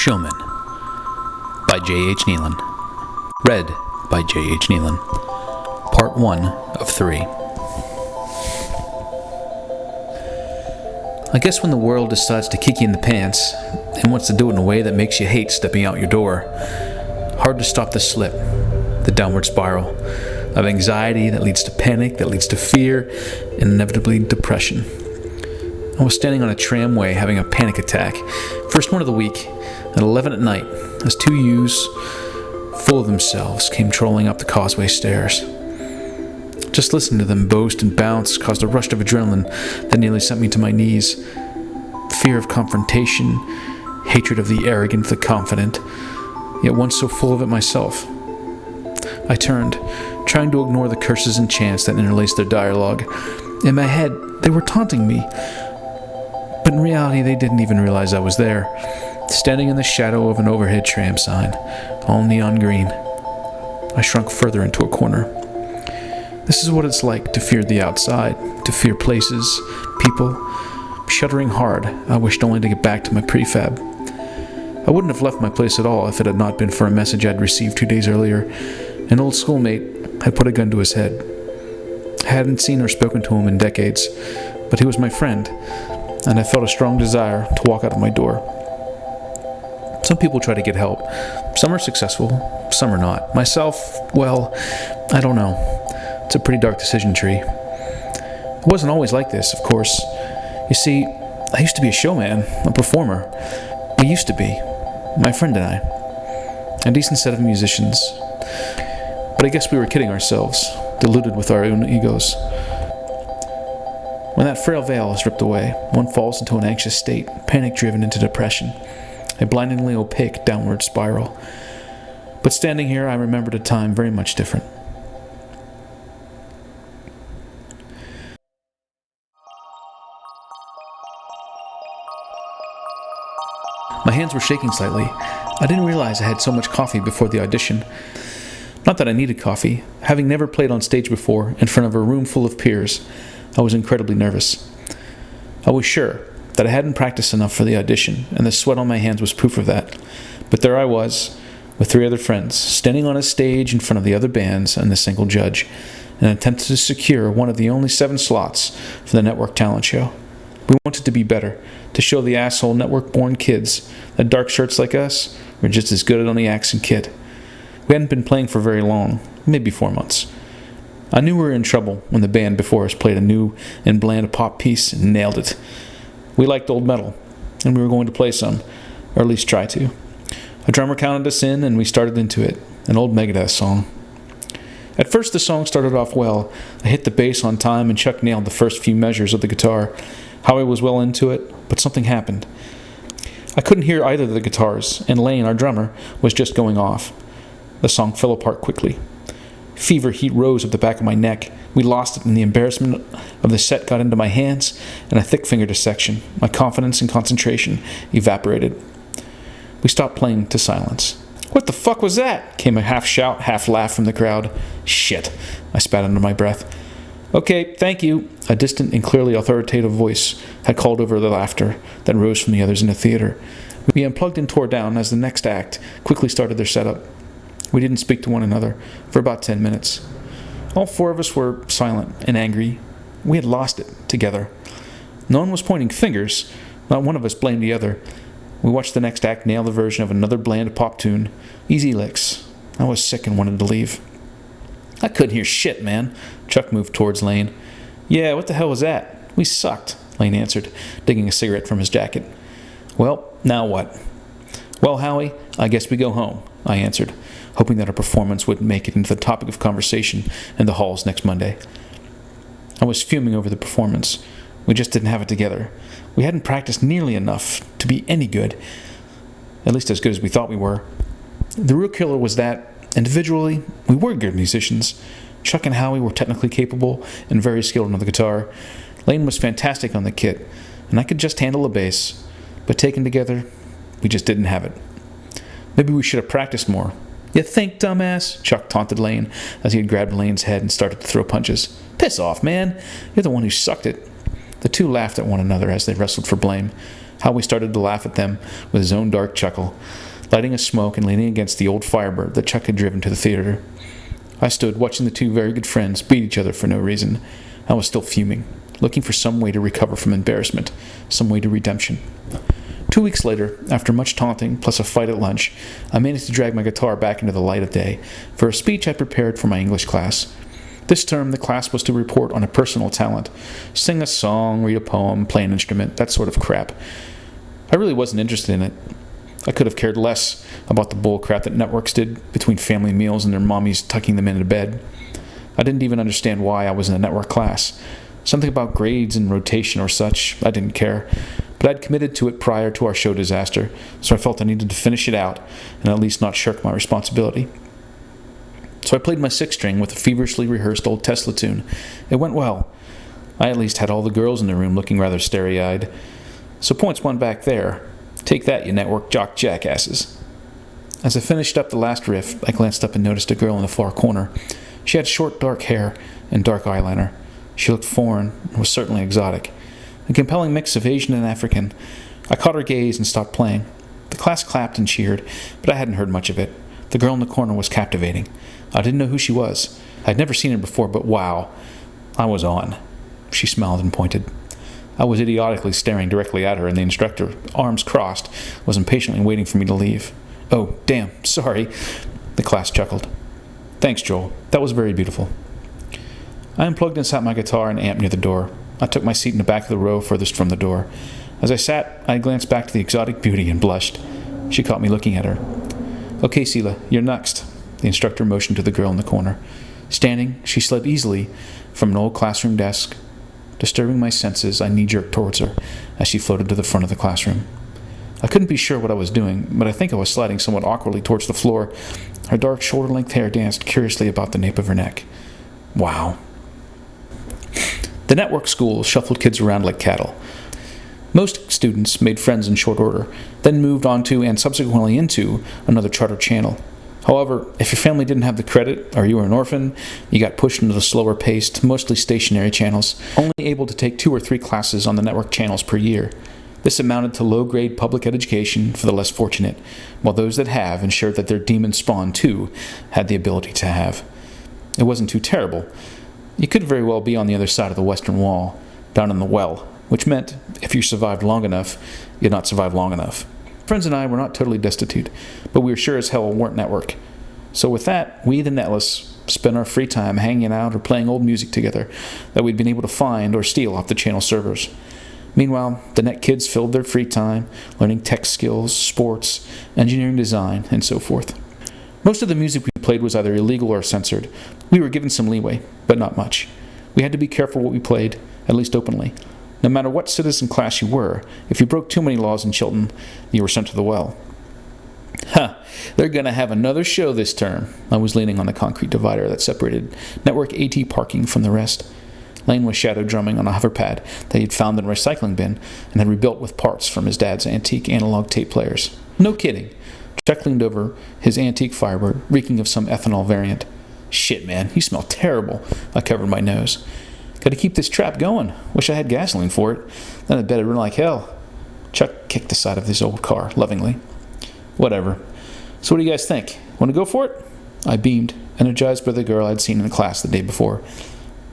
ShowMen by J.H.Neilan. Read by J.H.Neilan. Part 1 of 3. I guess when the world decides to kick you in the pants and wants to do it in a way that makes you hate stepping out your door, hard to stop the slip, the downward spiral of anxiety that leads to panic, that leads to fear, and inevitably depression. I was standing on a tramway having a panic attack, first one of the week, at 11 at night, as two youths, full of themselves, came trolling up the causeway stairs. Just listening to them boast and bounce caused a rush of adrenaline that nearly sent me to my knees. Fear of confrontation, hatred of the arrogant, the confident, yet once so full of it myself. I turned, trying to ignore the curses and chants that interlaced their dialogue. In my head, they were taunting me, but in reality they didn't even realize I was there, standing in the shadow of an overhead tram sign, all neon green. I shrunk further into a corner. This is what it's like to fear the outside, to fear places, people. Shuddering hard, I wished only to get back to my prefab. I wouldn't have left my place at all if it had not been for a message I'd received 2 days earlier. An old schoolmate had put a gun to his head. I hadn't seen or spoken to him in decades, but he was my friend, and I felt a strong desire to walk out of my door. Some people try to get help. Some are successful, some are not. Myself, well, I don't know. It's a pretty dark decision tree. It wasn't always like this, of course. You see, I used to be a showman, a performer. We used to be, my friend and I. A decent set of musicians. But I guess we were kidding ourselves, deluded with our own egos. When that frail veil is ripped away, one falls into an anxious state, panic-driven into depression, a blindingly opaque downward spiral. But standing here, I remembered a time very much different. My hands were shaking slightly. I didn't realize I had so much coffee before the audition. Not that I needed coffee. Having never played on stage before, in front of a room full of peers, I was incredibly nervous. I was sure that I hadn't practiced enough for the audition, and the sweat on my hands was proof of that. But there I was, with 3 other friends, standing on a stage in front of the other bands and the single judge, in an attempt to secure one of the only 7 slots for the network talent show. We wanted to be better, to show the asshole network-born kids that dark shirts like us were just as good on the accent kit. We hadn't been playing for very long, maybe 4 months. I knew we were in trouble when the band before us played a new and bland pop piece and nailed it. We liked old metal, and we were going to play some, or at least try to. A drummer counted us in, and we started into it, an old Megadeth song. At first the song started off well. I hit the bass on time, and Chuck nailed the first few measures of the guitar. Howie was well into it, but something happened. I couldn't hear either of the guitars, and Lane, our drummer, was just going off. The song fell apart quickly. Fever heat rose up the back of my neck. We lost it, and the embarrassment of the set got into my hands, and I thick-fingered a section. My confidence and concentration evaporated. We stopped playing to silence. "What the fuck was that?" came a half-shout, half-laugh from the crowd. "Shit," I spat under my breath. "Okay, thank you," a distant and clearly authoritative voice had called over the laughter that rose from the others in the theater. We unplugged and tore down as the next act quickly started their setup. We didn't speak to one another for about 10 minutes. All 4 of us were silent and angry. We had lost it together. No one was pointing fingers. Not one of us blamed the other. We watched the next act nail the version of another bland pop tune. Easy licks. I was sick and wanted to leave. "I couldn't hear shit, man." Chuck moved towards Lane. "Yeah, what the hell was that?" "We sucked," Lane answered, digging a cigarette from his jacket. "Well, now what?" "Well, Howie, I guess we go home," I answered, hoping that our performance would make it into the topic of conversation in the halls next Monday. I was fuming over the performance. We just didn't have it together. We hadn't practiced nearly enough to be any good, at least as good as we thought we were. The real killer was that, individually, we were good musicians. Chuck and Howie were technically capable and very skilled on the guitar. Lane was fantastic on the kit, and I could just handle the bass. But taken together, we just didn't have it. Maybe we should have practiced more. "You think, dumbass?" Chuck taunted Lane as he had grabbed Lane's head and started to throw punches. "Piss off, man. You're the one who sucked it." The two laughed at one another as they wrestled for blame. how we started to laugh at them with his own dark chuckle, lighting a smoke and leaning against the old Firebird that Chuck had driven to the theater. I stood watching the two very good friends beat each other for no reason. I was still fuming, looking for some way to recover from embarrassment, some way to redemption. 2 weeks later, after much taunting plus a fight at lunch, I managed to drag my guitar back into the light of day for a speech I prepared for my English class. This term, the class was to report on a personal talent, sing a song, read a poem, play an instrument, that sort of crap. I really wasn't interested in it. I could have cared less about the bull crap that networks did between family meals and their mommies tucking them into bed. I didn't even understand why I was in a network class. Something about grades and rotation or such, I didn't care. But I'd committed to it prior to our show disaster, so I felt I needed to finish it out and at least not shirk my responsibility. So I played my sixth string with a feverishly rehearsed old Tesla tune. It went well. I at least had all the girls in the room looking rather starry-eyed. So points won back there. Take that, you network jock jackasses. As I finished up the last riff, I glanced up and noticed a girl in the far corner. She had short, dark hair and dark eyeliner. She looked foreign and was certainly exotic. A compelling mix of Asian and African. I caught her gaze and stopped playing. The class clapped and cheered, but I hadn't heard much of it. The girl in the corner was captivating. I didn't know who she was. I'd never seen her before, but wow, I was on. She smiled and pointed. I was idiotically staring directly at her, and the instructor, arms crossed, was impatiently waiting for me to leave. "Oh, damn, sorry." The class chuckled. "Thanks, Joel. That was very beautiful." I unplugged and sat my guitar and amp near the door. I took my seat in the back of the row furthest from the door. As I sat, I glanced back to the exotic beauty and blushed. She caught me looking at her. "Okay, Sila, you're next." The instructor motioned to the girl in the corner. Standing, she slid easily from an old classroom desk. Disturbing my senses, I knee-jerked towards her as she floated to the front of the classroom. I couldn't be sure what I was doing, but I think I was sliding somewhat awkwardly towards the floor. Her dark, shoulder-length hair danced curiously about the nape of her neck. Wow. The network school shuffled kids around like cattle. Most students made friends in short order, then moved on to and subsequently into another charter channel. However, if your family didn't have the credit, or you were an orphan, you got pushed into the slower-paced, mostly stationary channels, only able to take 2 or 3 classes on the network channels per year. This amounted to low-grade public education for the less fortunate, while those that have ensured that their demon spawn, too, had the ability to have. It wasn't too terrible. You could very well be on the other side of the western wall, down in the well, which meant, if you survived long enough, you'd not survive long enough. Friends and I were not totally destitute, but we sure as hell weren't network. So with that, we, the netless, spent our free time hanging out or playing old music together that we'd been able to find or steal off the channel servers. Meanwhile, the net kids filled their free time learning tech skills, sports, engineering design, and so forth. Most of the music we played was either illegal or censored. We were given some leeway, but not much. We had to be careful what we played, at least openly. No matter what citizen class you were, if you broke too many laws in Chilton, you were sent to the well. They're going to have another show this term. I was leaning on the concrete divider that separated network AT parking from the rest. Lane was shadow drumming on a hoverpad that he'd found in a recycling bin and had rebuilt with parts from his dad's antique analog tape players. No kidding. Chuck leaned over his antique Firebird, reeking of some ethanol variant. "Shit, man, you smell terrible." I covered my nose. "Gotta keep this trap going. Wish I had gasoline for it. Then I'd better run like hell." Chuck kicked the side of his old car, lovingly. "Whatever. So what do you guys think? Want to go for it?" I beamed, energized by the girl I'd seen in the class the day before.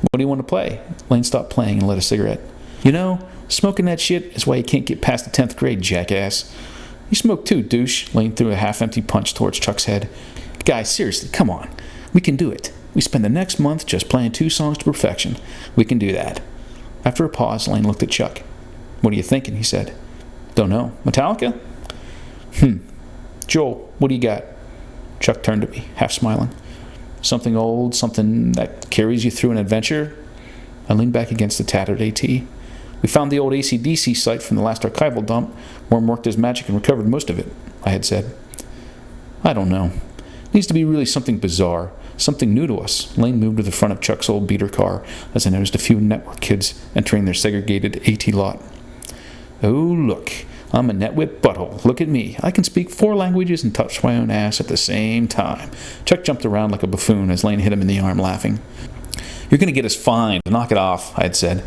"What do you want to play?" Lane stopped playing and lit a cigarette. "You know, smoking that shit is why you can't get past the 10th grade, jackass." "You smoke too, douche." Lane threw a half-empty punch towards Chuck's head. "Guys, seriously, come on. We can do it. We spend the next month just playing 2 songs to perfection. We can do that." After a pause, Lane looked at Chuck. "What are you thinking?" he said. "Don't know. Metallica?" "Joel, what do you got?" Chuck turned to me, half smiling. "Something old, something that carries you through an adventure?" I leaned back against the tattered AT. "We found the old AC/DC site from the last archival dump. Worm worked his magic and recovered most of it," I had said. "I don't know. It needs to be really something bizarre, something new to us." Lane moved to the front of Chuck's old beater car as I noticed a few network kids entering their segregated AT lot. "Oh, look. I'm a netwit butthole. Look at me. I can speak 4 languages and touch my own ass at the same time." Chuck jumped around like a buffoon as Lane hit him in the arm, laughing. "You're going to get us fined. Knock it off," I had said.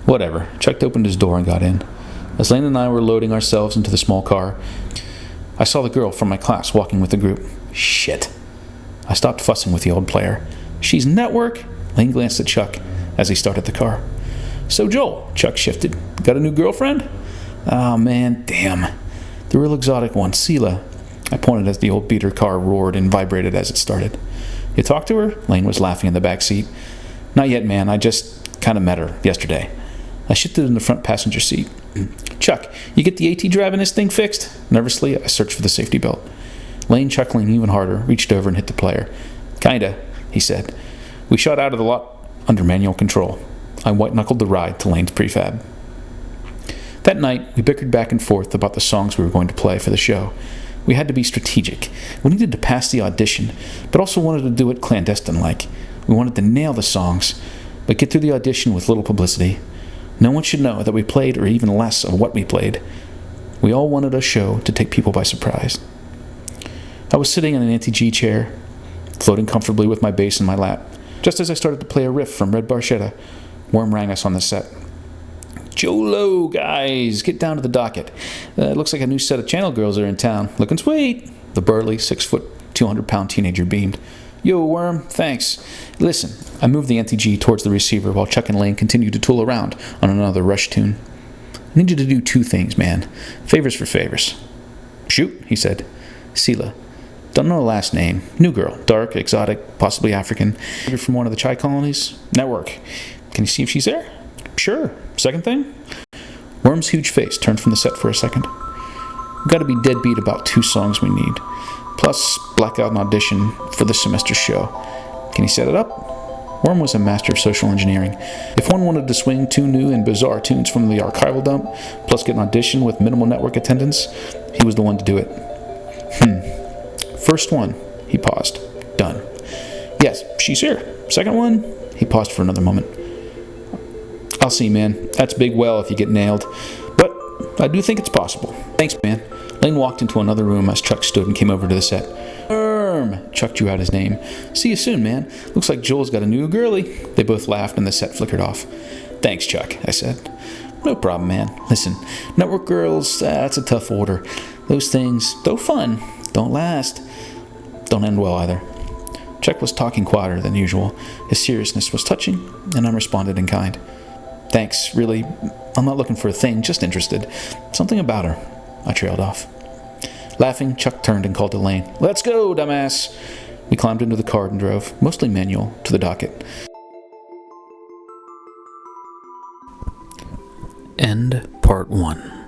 "Whatever." Chuck opened his door and got in. As Lane and I were loading ourselves into the small car, I saw the girl from my class walking with the group. Shit. I stopped fussing with the old player. She's network? Lane glanced at Chuck as he started the car. So Joel, Chuck shifted. Got a new girlfriend? Oh man, damn. The real exotic one, Sela. I pointed as the old beater car roared and vibrated as it started. You talked to her? Lane was laughing in the back seat. Not yet, man. I just kind of met her yesterday. I shifted in the front passenger seat. Chuck, you get the AT driving this thing fixed? Nervously, I searched for the safety belt. Lane, chuckling even harder, reached over and hit the player. Kinda, he said. We shot out of the lot under manual control. I white-knuckled the ride to Lane's prefab. That night, we bickered back and forth about the songs we were going to play for the show. We had to be strategic. We needed to pass the audition, but also wanted to do it clandestine-like. We wanted to nail the songs, but get through the audition with little publicity. No one should know that we played, or even less of what we played. We all wanted a show to take people by surprise. I was sitting in an anti-G chair, floating comfortably with my bass in my lap, just as I started to play a riff from Red Barchetta. Worm rang us on the set. Jolo, guys, get down to the docket. It looks like a new set of channel girls are in town. Looking sweet. The burly, 6', 200-pound teenager beamed. Yo, Worm, thanks. Listen, I moved the anti-G towards the receiver while Chuck and Lane continued to tool around on another Rush tune. I need you to do two things, man. Favors for favors. Shoot, he said. Sela. Don't know her last name. New girl. Dark, exotic, possibly African. You're from one of the Chai colonies? Network. Can you see if she's there? Sure. Second thing? Worm's huge face turned from the set for a second. We've got to be deadbeat about 2 songs we need. Plus, black out an audition for this semester's show. Can you set it up? Worm was a master of social engineering. If one wanted to swing 2 new and bizarre tunes from the archival dump, plus get an audition with minimal network attendance, he was the one to do it. First one, he paused. Done. Yes, she's here. Second one, he paused for another moment. I'll see, man. That's big well if you get nailed. But I do think it's possible. Thanks, man. Lane walked into another room as Chuck stood and came over to the set. Chuck drew out his name. See you soon, man. Looks like Joel's got a new girlie. They both laughed and the set flickered off. Thanks, Chuck, I said. No problem, man. Listen, network girls, that's a tough order. Those things, though fun, don't last. Don't end well either. Chuck was talking quieter than usual. His seriousness was touching, and I responded in kind. Thanks, really. I'm not looking for a thing, just interested. Something about her. I trailed off. Laughing, Chuck turned and called to Lane. Let's go, dumbass! We climbed into the car and drove, mostly manual, to the docket. End Part 1.